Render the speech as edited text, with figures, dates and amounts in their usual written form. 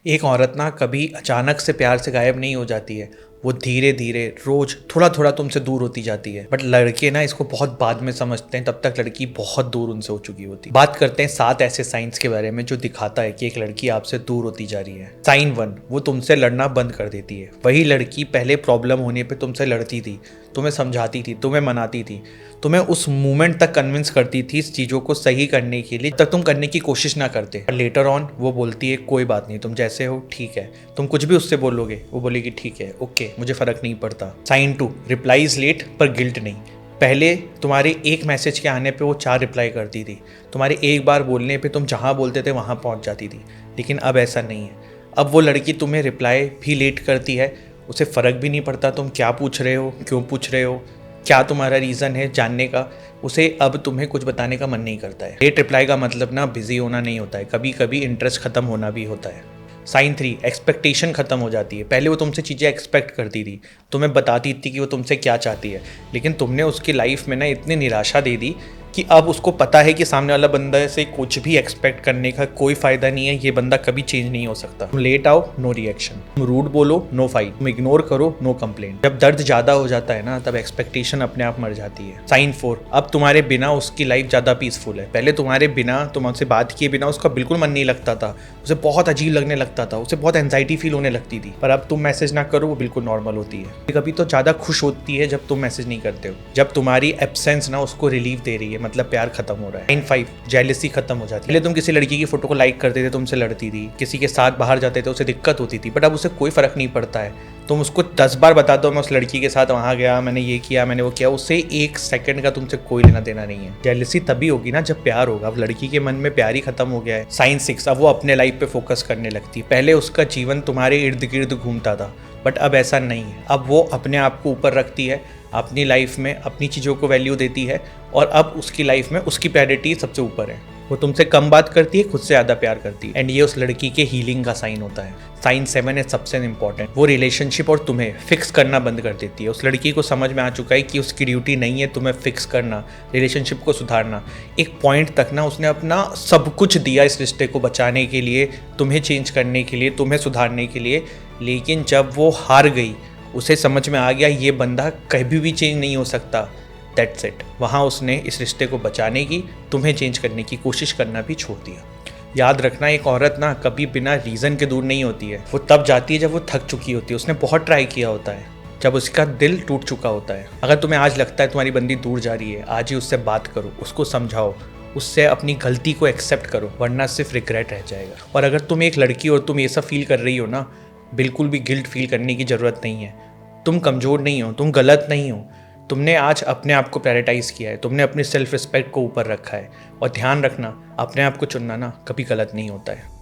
एक औरत ना कभी अचानक से प्यार से गायब नहीं हो जाती है, वो धीरे धीरे रोज थोड़ा थोड़ा तुमसे दूर होती जाती है। बट लड़के ना इसको बहुत बाद में समझते हैं, तब तक लड़की बहुत दूर उनसे हो चुकी होती है। बात करते हैं 7 ऐसे साइंस के बारे में जो दिखाता है कि एक लड़की आपसे दूर होती जा रही है। साइन 1, वो तुमसे लड़ना बंद कर देती है। वही लड़की पहले प्रॉब्लम होने पे तुमसे लड़ती थी, तुम्हें समझाती थी, तुम्हें मनाती थी, तुम्हें उस मोमेंट तक कन्विंस करती थी इस चीज़ों को सही करने के लिए, तब तुम करने की कोशिश ना करते। लेटर ऑन वो बोलती है कोई बात नहीं, तुम जैसे हो ठीक है। तुम कुछ भी उससे बोलोगे, वो बोलेगी ठीक है, ओके, मुझे फ़र्क नहीं पड़ता। साइन 2, रिप्लाईज लेट पर गिल्ट नहीं। पहले तुम्हारे एक मैसेज के आने पे वो 4 रिप्लाई करती थी, तुम्हारे एक बार बोलने पे तुम जहाँ बोलते थे वहाँ पहुँच जाती थी। लेकिन अब ऐसा नहीं है। अब वो लड़की तुम्हें रिप्लाई भी लेट करती है, उसे फ़र्क भी नहीं पड़ता तुम क्या पूछ रहे हो, क्यों पूछ रहे हो, क्या तुम्हारा रीज़न है जानने का। उसे अब तुम्हें कुछ बताने का मन नहीं करता है। लेट रिप्लाई का मतलब ना बिजी होना नहीं होता है, कभी कभी इंटरेस्ट ख़त्म होना भी होता है। साइन 3, एक्सपेक्टेशन ख़त्म हो जाती है। पहले वो तुमसे चीज़ें एक्सपेक्ट करती थी, तुम्हें बताती थी कि वो तुमसे क्या चाहती है, लेकिन तुमने उसकी लाइफ में ना इतनी निराशा दे दी कि अब उसको पता है कि सामने वाला बंदा से कुछ भी एक्सपेक्ट करने का कोई फ़ायदा नहीं है, ये बंदा कभी चेंज नहीं हो सकता। तुम लेट आओ, नो रिएक्शन। तुम रूड बोलो, नो फाइट। तुम इग्नोर करो, नो कंप्लेंट। जब दर्द ज़्यादा हो जाता है ना, तब एक्सपेक्टेशन अपने आप मर जाती है। साइन 4, अब तुम्हारे बिना उसकी लाइफ ज़्यादा पीसफुल है। पहले तुम्हारे बिना, तुमसे बात किए बिना उसका बिल्कुल मन नहीं लगता था, उसे बहुत अजीब लगने लगता था, उसे बहुत एंजाइटी फील होने लगती थी। पर अब तुम मैसेज ना करो, वो बिल्कुल नॉर्मल होती है। कभी तो ज़्यादा खुश होती है जब तुम मैसेज नहीं करते हो, जब तुम्हारी एब्सेंस ना उसको रिलीफ दे रही है, मतलब प्यार खत्म हो रहा है। साइन 5, जेलसी खत्म हो जाती है। पहले तुम किसी लड़की की फोटो को लाइक करते थे, तुमसे लड़ती थी, किसी के साथ बाहर जाते थे, उसे दिक्कत होती थी, बट अब उसे कोई फर्क नहीं पड़ता है। तुम उसको 10 बार बता दो मैं उस लड़की के साथ वहाँ गया, मैंने ये किया, मैंने वो किया, उससे 1 सेकंड का तुमसे कोई लेना देना नहीं है। जेलसी तभी होगी ना जब प्यार होगा। अब लड़की के मन में प्यार ही खत्म हो गया है। साइन 6, अब वो अपने लाइफ पे फोकस करने लगती है। पहले उसका जीवन तुम्हारे इर्द गिर्द घूमता था, बट अब ऐसा नहीं है। अब वो अपने आप को ऊपर रखती है, अपनी लाइफ में अपनी चीज़ों को वैल्यू देती है, और अब उसकी लाइफ में उसकी प्रायोरिटी सबसे ऊपर है। वो तुमसे कम बात करती है, खुद से ज़्यादा प्यार करती है, एंड ये उस लड़की के हीलिंग का साइन होता है। साइन 7 है सबसे इंपॉर्टेंट, वो रिलेशनशिप और तुम्हें फिक्स करना बंद कर देती है। उस लड़की को समझ में आ चुका है कि उसकी ड्यूटी नहीं है तुम्हें फिक्स करना, रिलेशनशिप को सुधारना। एक पॉइंट तक ना उसने अपना सब कुछ दिया इस रिश्ते को बचाने के लिए, तुम्हें चेंज करने के लिए, तुम्हें सुधारने के लिए, लेकिन जब वो हार गई, उसे समझ में आ गया ये बंदा कभी भी चेंज नहीं हो सकता, दैट्स इट। वहाँ उसने इस रिश्ते को बचाने की, तुम्हें चेंज करने की कोशिश करना भी छोड़ दिया। याद रखना, एक औरत ना कभी बिना रीज़न के दूर नहीं होती है। वो तब जाती है जब वो थक चुकी होती है, उसने बहुत ट्राई किया होता है, जब उसका दिल टूट चुका होता है। अगर तुम्हें आज लगता है तुम्हारी बंदी दूर जा रही है, आज ही उससे बात करो, उसको समझाओ, उससे अपनी गलती को एक्सेप्ट करो, वरना सिर्फ रिग्रेट रह जाएगा। और अगर तुम एक लड़की और तुम ये सब फील कर रही हो ना, बिल्कुल भी गिल्ट फील करने की ज़रूरत नहीं है। तुम कमज़ोर नहीं हो, तुम गलत नहीं हो। तुमने आज अपने आप को प्रायोरिटाइज़ किया है, तुमने अपनी सेल्फ रिस्पेक्ट को ऊपर रखा है। और ध्यान रखना, अपने आप को चुनना ना कभी गलत नहीं होता है।